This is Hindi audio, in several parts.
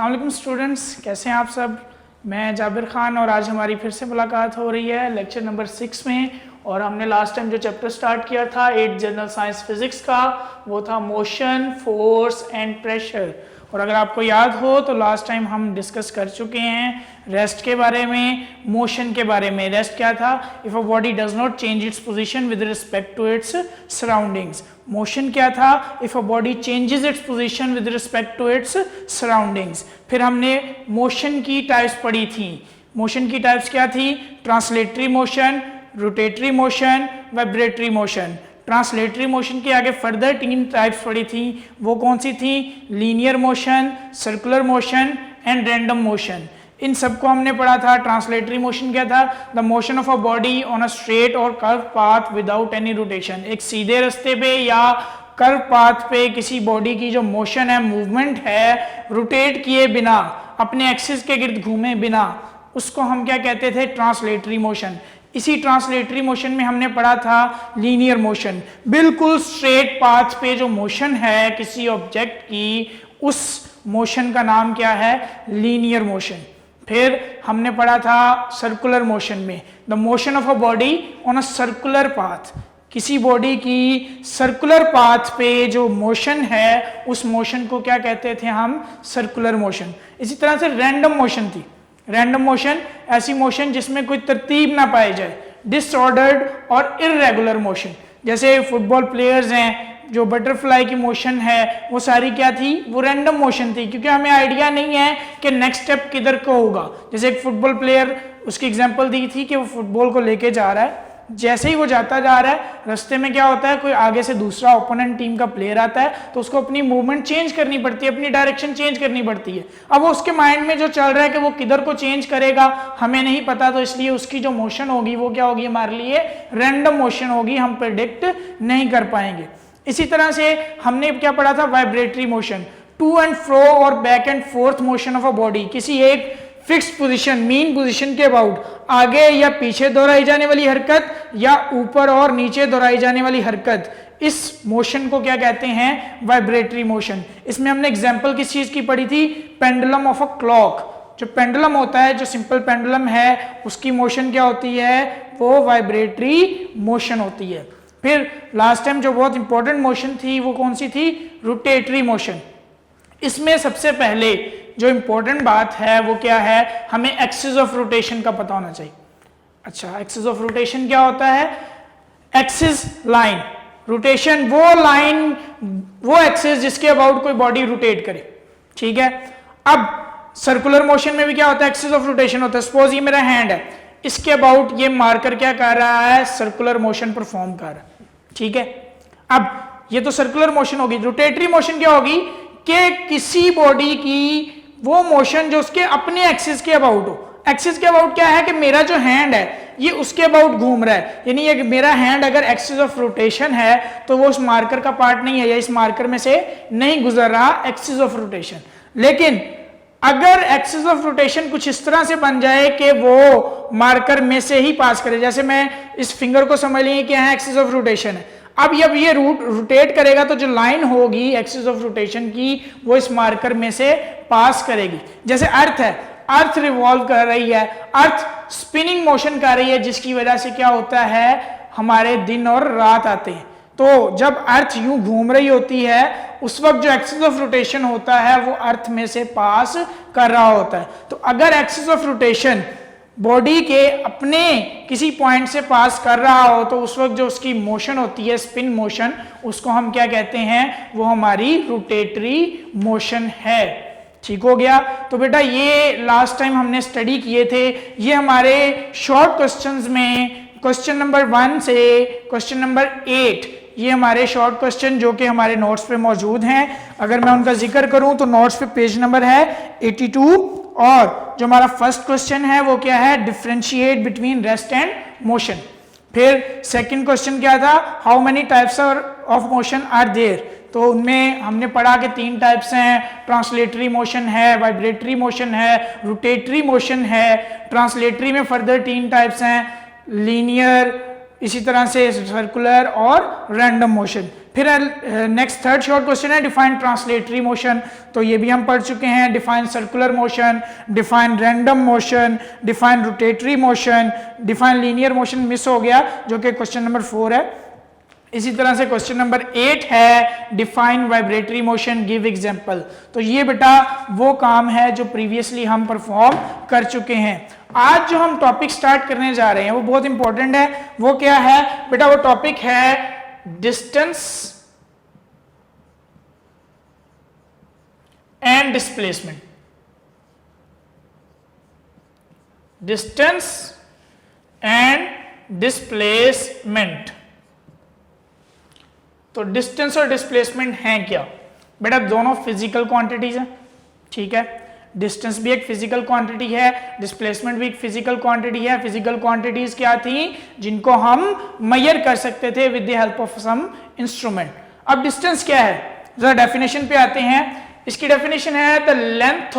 अस्सलाम वालेकुम स्टूडेंट्स, कैसे हैं आप सब। मैं जाबिर खान और आज हमारी फिर से मुलाकात हो रही है लेक्चर नंबर 6 में। और हमने लास्ट टाइम जो चैप्टर स्टार्ट किया था 8 जनरल साइंस फिजिक्स का, वो था मोशन, फोर्स एंड प्रेशर। और अगर आपको याद हो तो लास्ट टाइम हम डिस्कस कर चुके हैं रेस्ट के बारे में, मोशन के बारे में। रेस्ट क्या था? If a body does not change its position with respect to its surroundings. Motion क्या था? If a body changes its position with respect to its surroundings. फिर हमने मोशन की टाइप्स पढ़ी थी। मोशन की टाइप्स क्या थी? Translatory motion, rotatory motion, vibratory motion. Translatory motion के आगे फर्दर 3 टाइप्स पढ़ी थी। वो कौन सी थी? Linear motion, circular motion and random motion. इन सबको हमने पढ़ा था। ट्रांसलेटरी मोशन क्या था? The motion of a body on a straight or curve path without any rotation. एक सीधे रास्ते पे या कर्व पाथ पे किसी बॉडी की जो मोशन है, मूवमेंट है, रोटेट किए बिना, अपने एक्सिस के गिर्द घूमे बिना, उसको हम क्या कहते थे? Translatory motion. इसी ट्रांसलेटरी मोशन में हमने पढ़ा था लीनियर मोशन। बिल्कुल स्ट्रेट पाथ पे जो मोशन है किसी ऑब्जेक्ट की, उस मोशन का नाम क्या है? Linear motion. फिर हमने पढ़ा था सर्कुलर मोशन में the motion of a body on a circular path. किसी बॉडी की सर्कुलर पाथ पे जो मोशन है, उस मोशन को क्या कहते थे हम? Circular motion. इसी तरह से रैंडम मोशन थी। रैंडम मोशन ऐसी मोशन जिसमें कोई तरतीब ना पाई जाए, डिसऑर्डर्ड और इर्रेगुलर मोशन। जैसे फुटबॉल प्लेयर्स हैं, जो बटरफ्लाई की मोशन है वो सारी क्या थी? वो रैंडम मोशन थी, क्योंकि हमें आइडिया नहीं है कि नेक्स्ट स्टेप किधर को होगा। जैसे एक फुटबॉल प्लेयर, उसकी एग्जांपल दी थी कि वो फुटबॉल को लेके जा रहा है, जैसे ही वो जाता जा रहा है, रास्ते में क्या होता है, कोई आगे से दूसरा ओपोनेंट टीम का प्लेयर आता है, तो उसको अपनी मूवमेंट चेंज करनी पड़ती है, अपनी डायरेक्शन चेंज करनी पड़ती है। अब वो उसके माइंड में जो चल रहा है कि वो किधर को चेंज करेगा हमें नहीं पता, तो इसलिए उसकी जो मोशन होगी वो क्या होगी? हमारे लिए रैंडम मोशन होगी, हम प्रेडिक्ट नहीं कर पाएंगे। इसी तरह से हमने क्या पढ़ा था? Vibratory motion, to and fro or back and forth motion of a body. किसी एक फिक्स्ड पोजीशन, मीन पोजीशन के अबाउट आगे या पीछे दोहराई जाने वाली हरकत या ऊपर और नीचे दोहराई जाने वाली हरकत, इस मोशन को क्या कहते हैं? Vibratory motion. इसमें हमने एग्जांपल किस चीज की पढ़ी थी? Pendulum of a clock. जो पेंडुलम होता है, जो सिंपल पेंडुलम है, उसकी मोशन क्या होती है? वो वाइब्रेटरी मोशन होती है। फिर लास्ट टाइम जो बहुत इंपॉर्टेंट मोशन थी वो कौन सी थी? Rotatory motion. इसमें सबसे पहले जो इंपॉर्टेंट बात है वो क्या है? हमें एक्सिस ऑफ रोटेशन का पता होना चाहिए। अच्छा, एक्सिस ऑफ रोटेशन क्या होता है? एक्सिस लाइन, रोटेशन वो लाइन, वो एक्सिस जिसके अबाउट कोई बॉडी रोटेट करे। ठीक है। अब सर्कुलर मोशन में भी क्या होता है? एक्सिस ऑफ रोटेशन होता है। सपोज ये मेरा हैंड है, इसके अबाउट ये मार्कर क्या कर रहा है? सर्कुलर मोशन परफॉर्म कर रहा है। ठीक है। अब ये तो सर्कुलर मोशन होगी। रोटेटरी मोशन क्या होगी? कि किसी बॉडी की वो मोशन जो उसके अपने एक्सिस के अबाउट हो। एक्सिस के अबाउट क्या है? कि मेरा जो हैंड है ये उसके अबाउट घूम रहा है, यानी ये मेरा हैंड अगर एक्सिस ऑफ रोटेशन है तो वो उस मार्कर का पार्ट नहीं है, या इस मार्कर में से नहीं गुजर रहा एक्सिस ऑफ रोटेशन। लेकिन अगर एक्सिस ऑफ रोटेशन कुछ इस तरह से बन जाए कि वो मार्कर में से ही पास करे, जैसे मैं इस फिंगर को समझ लीजिए कि यहाँ एक्सिस ऑफ रोटेशन है, अब जब ये रोटेट करेगा तो जो लाइन होगी एक्सिस ऑफ रोटेशन की वो इस मार्कर में से पास करेगी। जैसे अर्थ है, अर्थ रिवॉल्व कर रही है, अर्थ स्पिनिंग मोशन कर रही है, जिसकी वजह से क्या होता है? हमारे दिन और रात आते हैं। तो जब अर्थ यूं घूम रही होती है उस वक्त जो एक्सिस ऑफ रोटेशन होता है वो अर्थ में से पास कर रहा होता है। तो अगर एक्सिस ऑफ रोटेशन बॉडी के अपने किसी पॉइंट से पास कर रहा हो तो उस वक्त जो उसकी मोशन होती है, स्पिन मोशन, उसको हम क्या कहते हैं? वो हमारी रोटेटरी मोशन है। ठीक हो गया। तो बेटा ये लास्ट टाइम हमने स्टडी किए थे। ये हमारे शॉर्ट क्वेश्चंस में क्वेश्चन नंबर 1 से क्वेश्चन नंबर 8, ये हमारे शॉर्ट क्वेश्चन जो कि हमारे नोट्स पे मौजूद हैं। अगर मैं उनका जिक्र करूं तो नोट्स पे पेज नंबर है 82, और जो हमारा फर्स्ट क्वेश्चन है वो क्या है? Differentiate between rest and motion. फिर सेकंड क्वेश्चन क्या था? How many types of motion are there. तो उनमें हमने पढ़ा कि 3 टाइप्स हैं, ट्रांसलेटरी मोशन है, वाइब्रेटरी मोशन है, रोटेटरी मोशन है। ट्रांसलेटरी में फर्दर 3 टाइप्स हैं, लीनियर, इसी तरह से सर्कुलर और रैंडम मोशन। फिर नेक्स्ट थर्ड शॉर्ट क्वेश्चन है डिफाइन ट्रांसलेटरी मोशन, तो ये भी हम पढ़ चुके हैं। Define circular motion, define random motion, define rotatory motion, define linear motion miss हो गया जो कि क्वेश्चन नंबर 4 है। इसी तरह से क्वेश्चन नंबर 8 है define vibratory motion, give example. तो ये बेटा वो काम है जो प्रीवियसली हम परफॉर्म कर चुके हैं। आज जो हम टॉपिक स्टार्ट करने जा रहे हैं वो बहुत इंपॉर्टेंट है। वो क्या है बेटा? वो टॉपिक है distance and displacement. Distance and displacement. तो डिस्टेंस और डिस्प्लेसमेंट हैं क्या बेटा? दोनों फिजिकल क्वांटिटीज हैं, ठीक है। डिस्टेंस भी एक फिजिकल क्वांटिटी है, डिस्प्लेसमेंट भी एक फिजिकल क्वांटिटी है। फिजिकल क्वांटिटीज क्या थी? जिनको हम मेजर कर सकते थे with the help of some instrument. अब डिस्टेंस क्या है, जरा डेफिनेशन पे आते हैं। इसकी डेफिनेशन है the length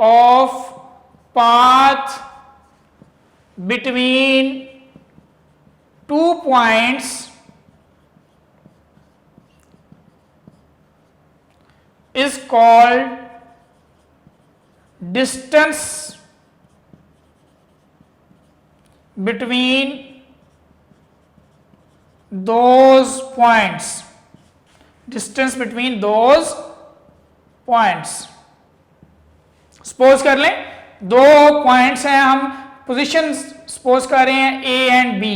of path between 2 points is called distance between those points. Distance between those points. Suppose कर लें 2 पॉइंट्स हैं, हम पोजीशन सपोज कर रहे हैं ए एंड बी।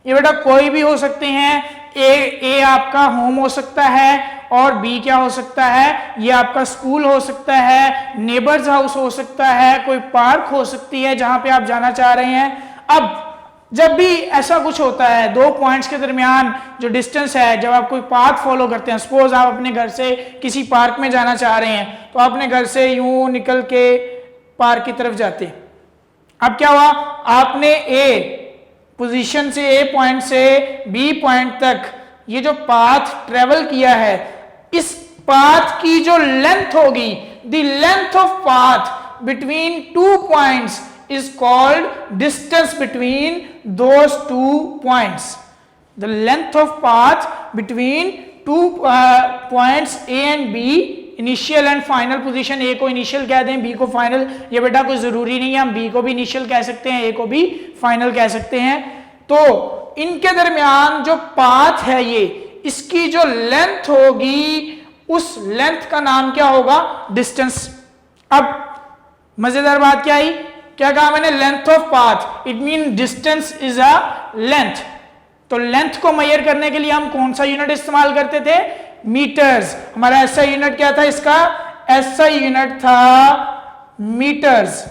ये बेटा कोई भी हो सकते हैं। ए आपका होम हो सकता है और बी क्या हो सकता है? ये आपका स्कूल हो सकता है, नेबर्स हाउस हो सकता है, कोई पार्क हो सकती है जहां पे आप जाना चाह रहे हैं। अब जब भी ऐसा कुछ होता है 2 पॉइंट्स के दरमियान जो डिस्टेंस है, जब आप कोई पाथ फॉलो करते हैं, सपोज आप अपने घर से किसी पार्क में जाना चाह रहे हैं, तो अपने घर से यूं निकल के पार्क की तरफ जाते हैं। अब क्या हुआ? आपने ए पोजीशन से, ए पॉइंट से बी पॉइंट तक ये जो पाथ ट्रेवल किया है, इस पाथ की जो लेंथ होगी, the length of path between 2 points is called distance between those 2 points. The length of path between 2 points A and B, initial and final position, A को initial कह दें, B को final। ये बेटा कोई जरूरी नहीं है, हम B को भी initial कह सकते हैं, A को भी final कह सकते हैं। तो इनके दरमियान जो पाथ है ये, इसकी जो लेंथ होगी, उस लेंथ का नाम क्या होगा? डिस्टेंस। अब मजेदार बात क्या आई? क्या कहा मैंने? Length of path, it mean distance is a length. तो लेंथ को मेजर करने के लिए हम कौन सा यूनिट इस्तेमाल करते थे? मीटर्स। हमारा एसआई यूनिट क्या था इसका? एसआई यूनिट था मीटर्स।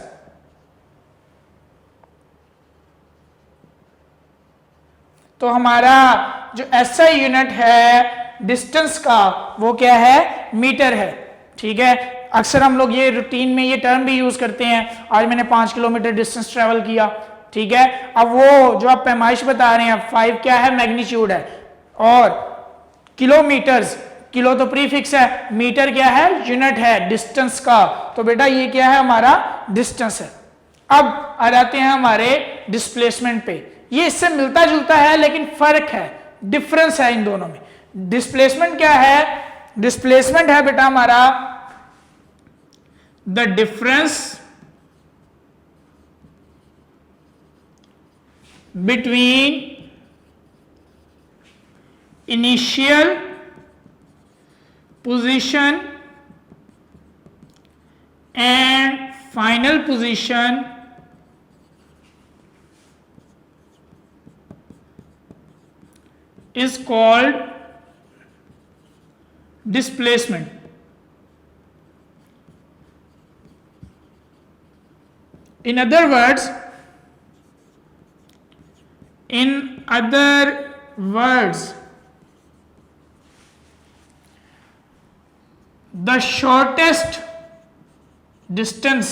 तो हमारा जो एसआई यूनिट है डिस्टेंस का, वो क्या है? मीटर है, ठीक है। अक्सर हम लोग ये रूटीन में ये टर्म भी यूज करते हैं, आज मैंने 5 किलोमीटर डिस्टेंस ट्रेवल किया, ठीक है। अब वो जो आप पैमाइश बता रहे हैं, 5 क्या है? मैग्नीट्यूड है। और किलोमीटर्स, किलो तो प्रीफिक्स है, मीटर क्या है? यूनिट है डिस्टेंस का। तो बेटा ये क्या है? हमारा डिस्टेंस है। अब आ जाते हैं हमारे डिस्प्लेसमेंट पे। ये इससे मिलता जुलता है लेकिन फर्क है, डिफरेंस है इन दोनों में। डिस्प्लेसमेंट क्या है? डिस्प्लेसमेंट है बेटा हमारा the difference between initial position and final position is called displacement. In other words, the shortest distance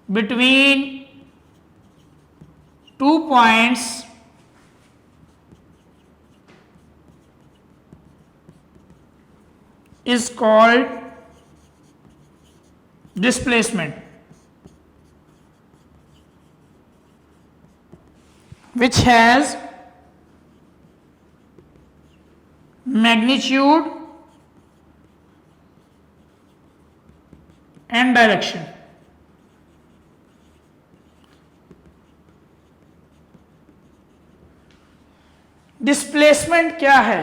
between 2 points is called displacement. which has magnitude and direction. Displacement क्या है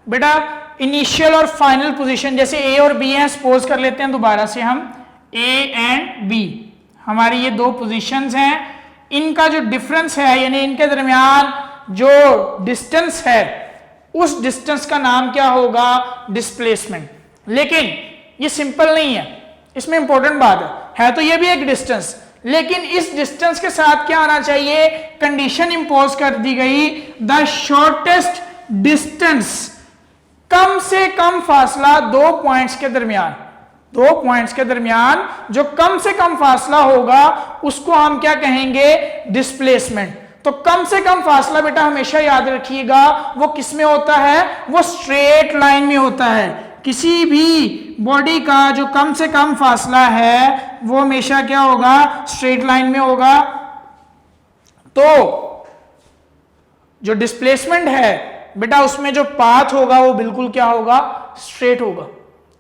बेटा? इनिशियल और फाइनल पोजीशन, जैसे ए और बी हैं, सपोज कर लेते हैं दोबारा से हम ए एंड बी, हमारी ये दो पोजीशंस हैं, इनका जो डिफरेंस है यानी इनके दरमियान जो डिस्टेंस है उस डिस्टेंस का नाम क्या होगा? डिस्प्लेसमेंट। लेकिन ये सिंपल नहीं है, इसमें इंपॉर्टेंट बात है तो ये भी एक डिस्टेंस, लेकिन इस डिस्टेंस के साथ क्या आना चाहिए? कंडीशन इंपोज कर दी गई, द शॉर्टेस्ट डिस्टेंस, कम से कम फासला दो पॉइंट्स के दरमियान, दो पॉइंट्स के दरमियान जो कम से कम फासला होगा उसको हम क्या कहेंगे? डिस्प्लेसमेंट। तो कम से कम फासला बेटा हमेशा याद रखिएगा वो किस में होता है? वो स्ट्रेट लाइन में होता है। किसी भी बॉडी का जो कम से कम फासला है वो हमेशा क्या होगा? स्ट्रेट लाइन में होगा। तो जो डिस्प्लेसमेंट है बेटा उसमें जो पाथ होगा वो बिल्कुल क्या होगा? स्ट्रेट होगा।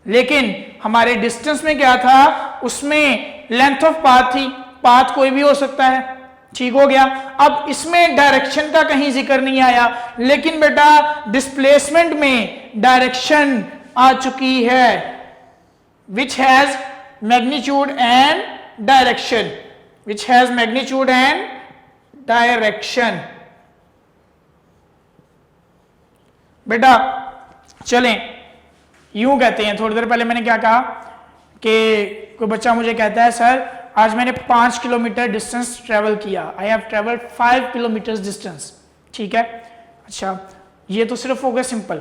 लेकिन हमारे डिस्टेंस में क्या था? उसमें लेंथ ऑफ पाथ थी, पाथ कोई भी हो सकता है, ठीक हो गया। अब इसमें डायरेक्शन का कहीं जिक्र नहीं आया, लेकिन बेटा डिस्प्लेसमेंट में डायरेक्शन आ चुकी है, विच has magnitude and direction, which has magnitude and direction. बेटा चलें, यूं कहते हैं, थोड़ी देर पहले मैंने क्या कहा कि कोई बच्चा मुझे कहता है सर आज मैंने 5 किलोमीटर डिस्टेंस ट्रेवल किया, I have travelled 5 kilometre distance, ठीक है। अच्छा ये तो सिर्फ हो गया सिंपल।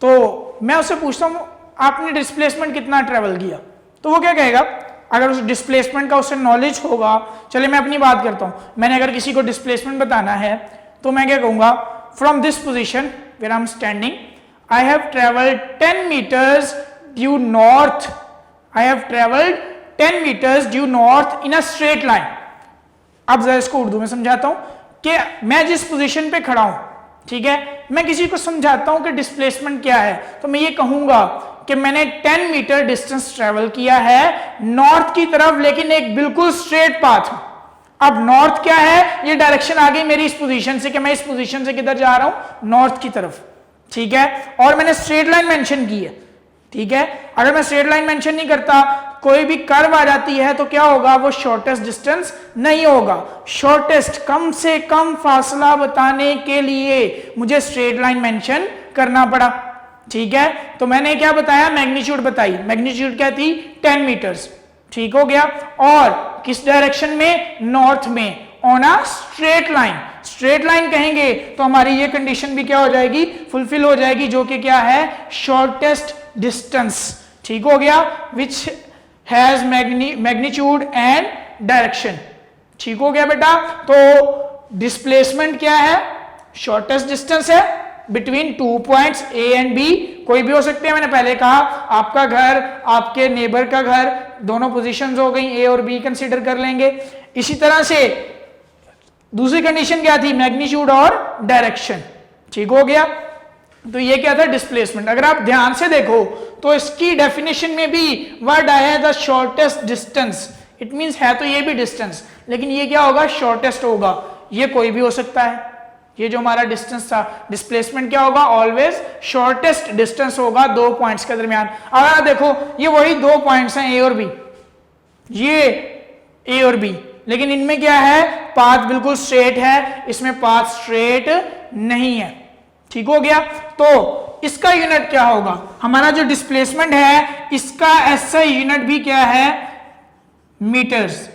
तो मैं उससे पूछता हूँ आपने डिस्प्लेसमेंट कितना ट्रेवल किया, तो वो क्या कहेगा? अगर उस डिस्प्लेसमेंट का उससे नॉलेज होगा, चलिए मैं अपनी बात करता हूँ, मैंने अगर किसी को डिस्प्लेसमेंट बताना है तो मैं क्या कहूँगा? From this position where I am standing I have traveled 10 meters due north. I have traveled 10 meters due north in a straight line. अब जरा इसको उर्दू में समझाता हूं कि मैं जिस पोजीशन पे खड़ा हूं, ठीक है, मैं किसी को समझाता हूं कि डिस्प्लेसमेंट क्या है, तो मैं ये कहूंगा कि मैंने 10 मीटर डिस्टेंस ट्रेवल किया है नॉर्थ की तरफ, लेकिन एक बिल्कुल स्ट्रेट पाथ। अब नॉर्थ क्या है? ये डायरेक्शन आ गई मेरी इस पोजीशन से कि मैं इस पोजीशन से किधर जा रहा हूं? नॉर्थ की तरफ, ठीक है। और मैंने स्ट्रेट लाइन मेंशन की है, ठीक है। अगर मैं स्ट्रेट लाइन मेंशन नहीं करता, कोई भी कर्व आ जाती है तो क्या होगा? वो शॉर्टेस्ट डिस्टेंस नहीं होगा। शॉर्टेस्ट, कम से कम फासला बताने के लिए मुझे स्ट्रेट लाइन मेंशन करना पड़ा, ठीक है। तो मैंने क्या बताया? मैग्नीट्यूड बताई। मैग्नीट्यूड क्या थी? 10 मीटर्स, ठीक हो गया। और किस डायरेक्शन में? नॉर्थ में, on a straight line. Straight line कहेंगे तो हमारी ये कंडीशन भी क्या हो जाएगी? फुलफिल हो जाएगी, जो कि क्या है? शॉर्टेस्ट डिस्टेंस, ठीक हो गया, which has magnitude and direction, ठीक हो गया बेटा। तो डिस्प्लेसमेंट क्या है? शॉर्टेस्ट डिस्टेंस है between 2 points A and B, कोई भी हो सकते हैं। मैंने पहले कहा आपका घर, आपके नेबर का घर, दोनों पोजीशंस हो गई, ए और बी कंसीडर कर लेंगे। इसी तरह से दूसरी कंडीशन क्या थी? मैग्नीट्यूड और डायरेक्शन, ठीक हो गया। तो ये क्या था? डिस्प्लेसमेंट। अगर आप ध्यान से देखो तो इसकी डेफिनेशन में भी वर्ड आया है the shortest distance. It means है तो ये भी डिस्टेंस, लेकिन ये क्या होगा? शॉर्टेस्ट होगा। ये कोई भी हो सकता है। ये जो हमारा डिस्टेंस था, डिस्प्लेसमेंट क्या होगा? ऑलवेज शॉर्टेस्ट डिस्टेंस होगा दो पॉइंट्स के दरमियान। अगर आप देखो ये वही दो पॉइंट्स हैं, ए और बी, ये ए और बी, लेकिन इनमें क्या है? पाथ बिल्कुल स्ट्रेट है, इसमें पाथ स्ट्रेट नहीं है, ठीक हो गया। तो इसका यूनिट क्या होगा? हमारा जो डिस्प्लेसमेंट है इसका ऐसा यूनिट भी क्या है? मीटर्स।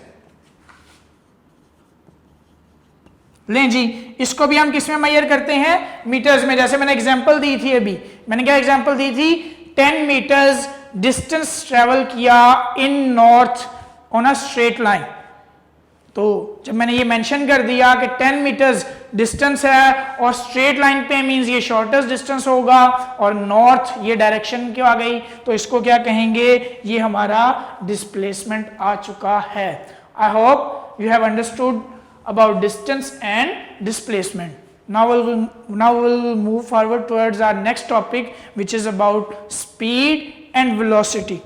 लें जी, इसको भी हम किस में मेजर करते हैं? मीटर्स में। जैसे मैंने एग्जांपल दी थी अभी, मैंने क्या एग्जांपल दी थी? 10 मीटर्स डिस्टेंस ट्रेवल किया in north on a straight line. तो जब मैंने ये मेंशन कर दिया कि 10 मीटर्स डिस्टेंस है और स्ट्रेट लाइन पे मींस ये शॉर्टेस्ट डिस्टेंस होगा, और नॉर्थ ये डायरेक्शन क्यों आ गई, तो इसको क्या कहेंगे? ये हमारा डिस्प्लेसमेंट आ चुका है। I hope you have understood about distance and displacement. Now we'll move forward towards our next topic, which is about speed and velocity.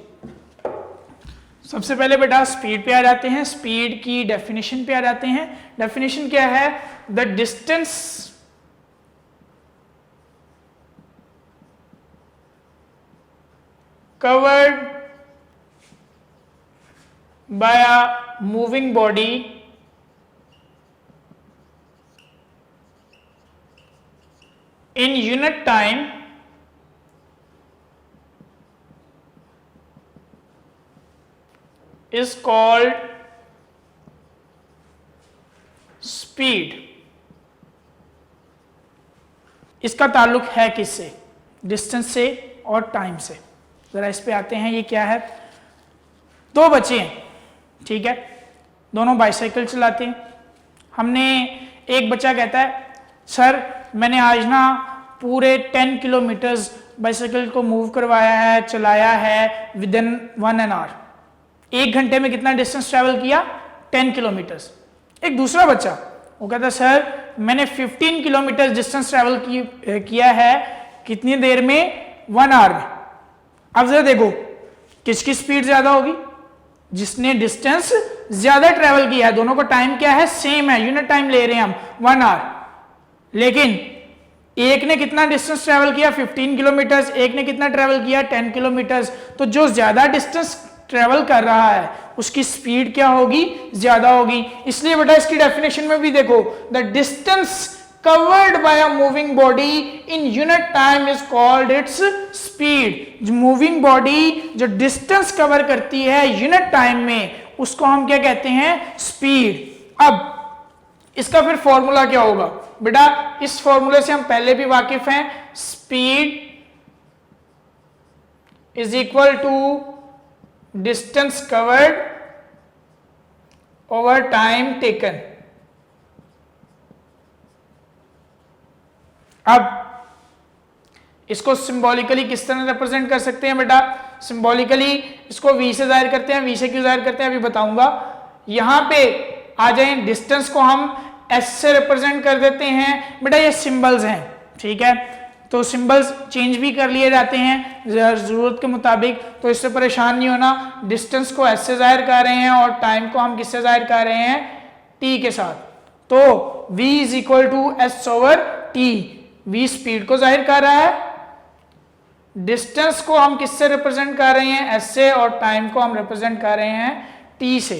सबसे पहले बेटा स्पीड पे आ जाते हैं, स्पीड की डेफिनेशन पे आ जाते हैं. डेफिनेशन क्या है? The distance covered by a moving body in unit time is called speed. इसका ताल्लुक है किससे? डिस्टेंस से और टाइम से. जरा इस पे आते हैं. ये क्या है? दो बच्चे हैं, ठीक है, दोनों बाइसाइकिल चलाते हैं. हमने एक बच्चा कहता है सर मैंने आज ना पूरे 10 किलोमीटर्स बाइसाइकिल को मूव करवाया है, चलाया है विद इन 1 आवर. 1 घंटे में कितना डिस्टेंस ट्रैवल किया? 10 किलोमीटर्स. एक दूसरा बच्चा वो कहता है सर मैंने 15 किलोमीटर डिस्टेंस ट्रैवल किया है कितनी देर में? 1 आवर में. अब जरा देखो किसकी स्पीड ज्यादा होगी? जिसने डिस्टेंस ज्यादा ट्रैवल किया है. दोनों का टाइम क्या है? सेम है, यूनिट टाइम ले रहे हैं हम 1 आवर. लेकिन एक ने कितना डिस्टेंस ट्रैवल किया? 15 किलोमीटर्स. एक ने कितना ट्रैवल किया? 10 किलोमीटर्स. तो जो ज्यादा डिस्टेंस ट्रैवल कर रहा है उसकी स्पीड क्या होगी? ज्यादा होगी. इसलिए बेटा इसकी डेफिनेशन में भी देखो, the distance covered by a moving body in unit time is called its speed. जो moving body जो distance cover करती है unit time में उसको हम क्या कहते हैं? speed. अब इसका फिर फॉर्मूला क्या होगा? बेटा इस फॉर्मूले से हम पहले भी वाकिफ हैं. speed is equal to distance covered over time taken. अब इसको सिंबॉलिकली किस तरह रिप्रेजेंट कर सकते हैं बेटा? सिंबॉलिकली इसको v से जाहिर करते हैं. v से क्यों जाहिर करते हैं अभी बताऊंगा. यहां पे आ जाए, डिस्टेंस को हम s से रिप्रेजेंट कर देते हैं. बेटा ये सिंबल्स हैं, ठीक है, तो सिंबल्स चेंज भी कर लिए जाते हैं जरूरत के मुताबिक, तो इससे परेशान नहीं होना. डिस्टेंस को s से जाहिर कर रहे हैं और टाइम को हम किससे जाहिर कर रहे हैं? t के साथ. तो v is equal to s over t. v speed को जाहिर कर रहा है, डिस्टेंस को हम किससे रिप्रेजेंट कर रहे हैं? s से, और टाइम को हम रिप्रेजेंट कर रहे हैं t से.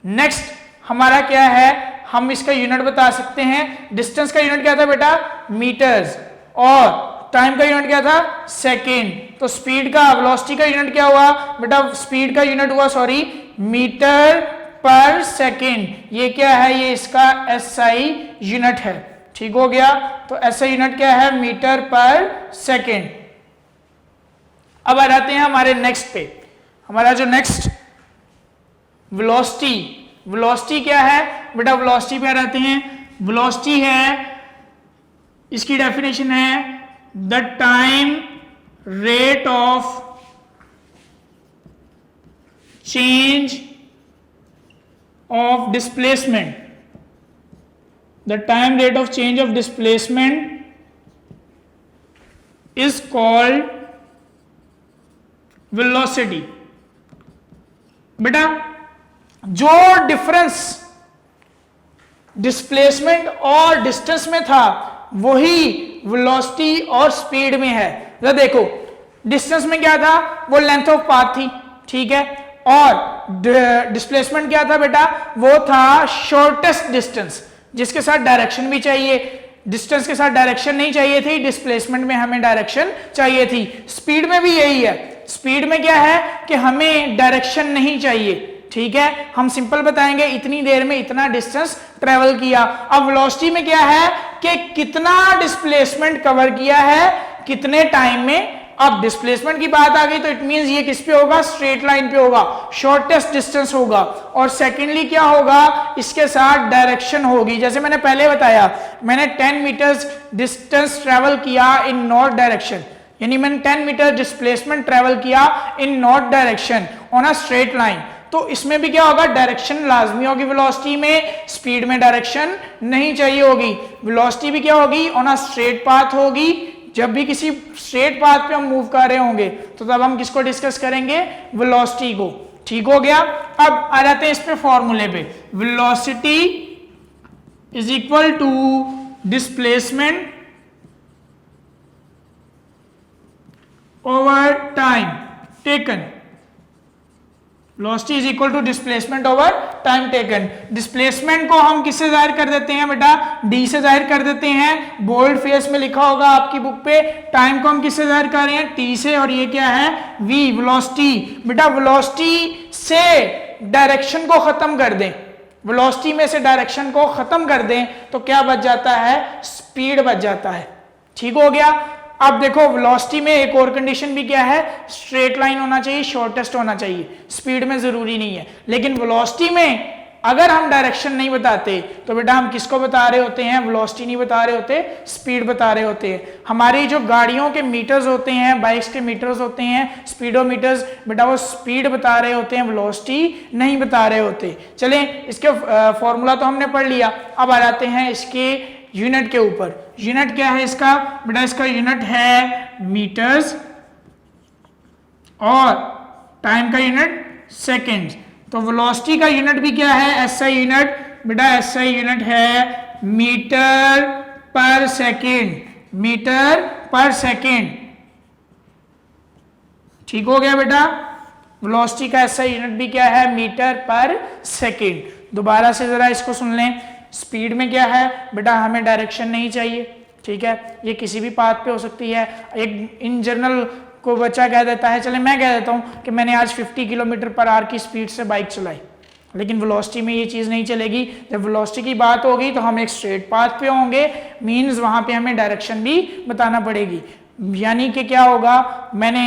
नेक्स्ट हमारा क्या है? हम इसका यूनिट बता सकते हैं. डिस्टेंस का यूनिट क्या था बेटा? मीटर्स. और टाइम का यूनिट क्या था? सेकेंड. तो स्पीड का, वेलोसिटी का यूनिट क्या हुआ बेटा? स्पीड का यूनिट हुआ मीटर पर सेकेंड. ये क्या है? ये इसका SI यूनिट है. ठीक हो गया. तो SI यूनिट क्या है? मीटर पर सेकेंड. अब आ जाते हैं हमारे नेक्स्ट पे. हमारा जो नेक्स्ट वेलोसिटी, वेलोसिटी क्या है बेटा? वेलोसिटी पे आ जाते हैं. वेलोसिटी है, इसकी डेफिनेशन है the time rate of change of displacement. The time rate of change of displacement is called velocity. बेटा जो डिफरेंस डिस्प्लेसमेंट और डिस्टेंस में था वही वेलोसिटी और स्पीड में है. जरा देखो डिस्टेंस में क्या था? वो लेंथ ऑफ पाथ थी, ठीक है, और डिस्प्लेसमेंट क्या था बेटा? वो था शॉर्टेस्ट डिस्टेंस जिसके साथ डायरेक्शन भी चाहिए. डिस्टेंस के साथ डायरेक्शन नहीं चाहिए थी, डिस्प्लेसमेंट में हमें डायरेक्शन चाहिए थी. स्पीड में भी यही है. स्पीड में क्या है कि हमें डायरेक्शन नहीं चाहिए, ठीक है, हम सिंपल बताएंगे इतनी देर में इतना डिस्टेंस ट्रेवल किया. अब वेलोसिटी में क्या है कि कितना डिस्प्लेसमेंट कवर किया है कितने टाइम में. अब डिस्प्लेसमेंट की बात आ गई तो इट मींस ये किस पे होगा? स्ट्रेट लाइन पे होगा, शॉर्टेस्ट डिस्टेंस होगा. और सेकेंडली क्या होगा? इसके साथ डायरेक्शन होगी. जैसे मैंने पहले बताया, मैंने 10 मीटर्स डिस्टेंस ट्रेवल किया इन नॉर्थ डायरेक्शन, यानी मैंने 10 मीटर डिस्प्लेसमेंट ट्रेवल किया in north direction on a straight line. तो इसमें भी क्या होगा, डायरेक्शन लाजमी होगी वेलोसिटी में, स्पीड में डायरेक्शन नहीं चाहिए होगी। वेलोसिटी भी क्या होगी, ऑन अ स्ट्रेट पाथ होगी। जब भी किसी स्ट्रेट पाथ पे हम मूव कर रहे होंगे तो तब हम किसको डिस्कस करेंगे, वेलोसिटी को। ठीक हो गया। अब आ जाते हैं इस पे फॉर्मूले पे, velocity is equal to displacement over time taken. Velocity is equal to displacement over time taken. Displacement को हम किससे जाहिर कर देते हैं बेटा, डी से जाहिर कर देते हैं, बोल्ड फेस में लिखा होगा आपकी बुक पे। टाइम को हम किससे जाहिर कर रहे हैं, टी से, और ये क्या है, वी, वेलोसिटी। बेटा वेलोसिटी से डायरेक्शन को खत्म कर दें, वेलोसिटी में से डायरेक्शन को खत्म कर दें तो क्या बच जाता है, स्पीड बच जाता है। ठीक हो गया। अब देखो वेलोसिटी में एक और कंडीशन भी क्या है, स्ट्रेट लाइन होना चाहिए, शॉर्टेस्ट होना चाहिए, स्पीड में जरूरी नहीं है। लेकिन वेलोसिटी में अगर हम डायरेक्शन नहीं बताते तो बेटा हम किसको बता रहे होते हैं, वेलोसिटी नहीं बता रहे होते, स्पीड बता रहे होते हैं। हमारी जो गाड़ियों के मीटर्स होते हैं, बाइक्स के मीटर्स होते हैं, स्पीडोमीटर्स, बेटा वो स्पीड बता रहे होते हैं, वेलोसिटी नहीं बता रहे होते। चलें, इसके फॉर्मूला तो हमने पढ़ लिया। अब आ जाते हैं इसके यूनिट के ऊपर। यूनिट क्या है इसका, बेटा इसका यूनिट है मीटर्स और टाइम का यूनिट सेकेंड्स। तो वेलोसिटी का यूनिट भी क्या है, एसआई यूनिट। बेटा एसआई यूनिट है मीटर पर सेकेंड, मीटर पर सेकेंड। ठीक हो गया बेटा। वेलोसिटी का एसआई यूनिट भी क्या है, मीटर पर सेकेंड। दोबारा से जरा इसको सुन लें। स्पीड में क्या है बेटा, हमें डायरेक्शन नहीं चाहिए, ठीक है, ये किसी भी पाथ पे हो सकती है। एक इन जनरल को बच्चा कह देता है, चले मैं कह देता हूँ कि मैंने आज 50 किलोमीटर पर आवर की स्पीड से बाइक चलाई, लेकिन वेलोसिटी में ये चीज़ नहीं चलेगी। जब वेलोसिटी की बात होगी तो हम एक स्ट्रेट पाथ पे होंगे, मीन्स वहाँ पे हमें डायरेक्शन भी बताना पड़ेगी। यानी कि क्या होगा, मैंने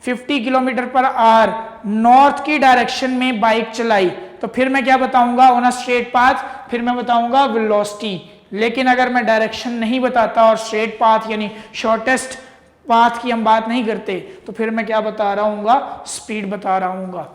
50 किलोमीटर पर आवर नॉर्थ की डायरेक्शन में बाइक चलाई तो फिर मैं क्या बताऊंगा, ऑन अ स्ट्रेट पाथ, फिर मैं बताऊंगा वेलोसिटी। लेकिन अगर मैं डायरेक्शन नहीं बताता और स्ट्रेट पाथ यानी शॉर्टेस्ट पाथ की हम बात नहीं करते तो फिर मैं क्या बता रहा हूँ, स्पीड बता रहा हूँ।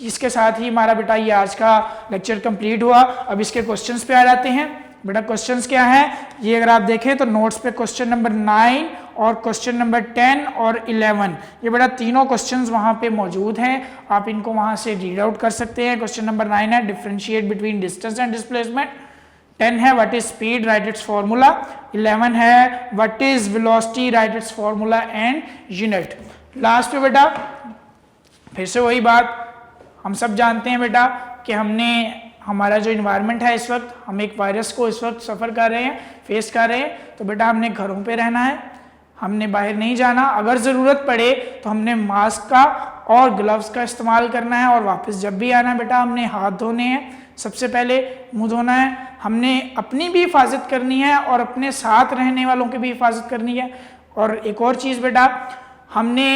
इसके साथ ही हमारा बेटा ये आज का लेक्चर कंप्लीट हुआ। अब इसके क्वेश्चंस पे आ जाते हैं। बेटा क्वेश्चंस क्या है, ये अगर आप देखें तो नोट्स पे क्वेश्चन नंबर 9 और क्वेश्चन नंबर 10 और 11, ये बेटा तीनों क्वेश्चंस वहाँ पे मौजूद हैं, आप इनको वहाँ से रीड आउट कर सकते हैं। क्वेश्चन नंबर 9 है differentiate between distance and displacement, 10 है what is speed, right it's formula, 11 है what is velocity, right it's formula and unit. Last पे बेटा फिर से वही बात, हम सब जानते हैं बेटा कि हमारा जो इन्वायरमेंट है इस वक्त, हम एक वायरस को इस वक्त सफ़र कर रहे हैं, फेस कर रहे हैं। तो बेटा हमने घरों पे रहना है, हमने बाहर नहीं जाना। अगर ज़रूरत पड़े तो हमने मास्क का और ग्लव्स का इस्तेमाल करना है, और वापस जब भी आना है बेटा हमने हाथ धोने हैं, सबसे पहले मुंह धोना है। हमने अपनी भी हिफाजत करनी है और अपने साथ रहने वालों की भी हिफाजत करनी है। और एक और चीज़ बेटा, हमने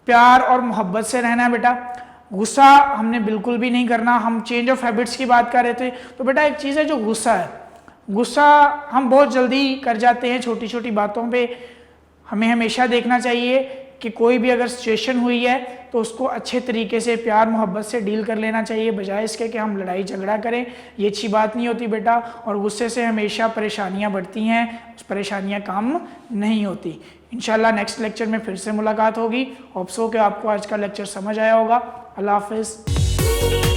प्यार और मोहब्बत से रहना है बेटा, गुस्सा हमने बिल्कुल भी नहीं करना। हम चेंज ऑफ हैबिट्स की बात कर रहे थे, तो बेटा एक चीज़ है जो गुस्सा है, गुस्सा हम बहुत जल्दी कर जाते हैं छोटी छोटी बातों पे। हमें हमेशा देखना चाहिए कि कोई भी अगर सिचुएशन हुई है तो उसको अच्छे तरीके से प्यार मोहब्बत से डील कर लेना चाहिए, बजाय इसके कि हम लड़ाई झगड़ा करें। ये अच्छी बात नहीं होती बेटा, और गुस्से से हमेशा परेशानियां बढ़ती हैं, परेशानियां कम नहीं होती। इंशाल्लाह नेक्स्ट लेक्चर में फिर से मुलाकात होगी। होप सो कि आपको आज का लेक्चर समझ आया होगा। अल्लाह हाफिज़।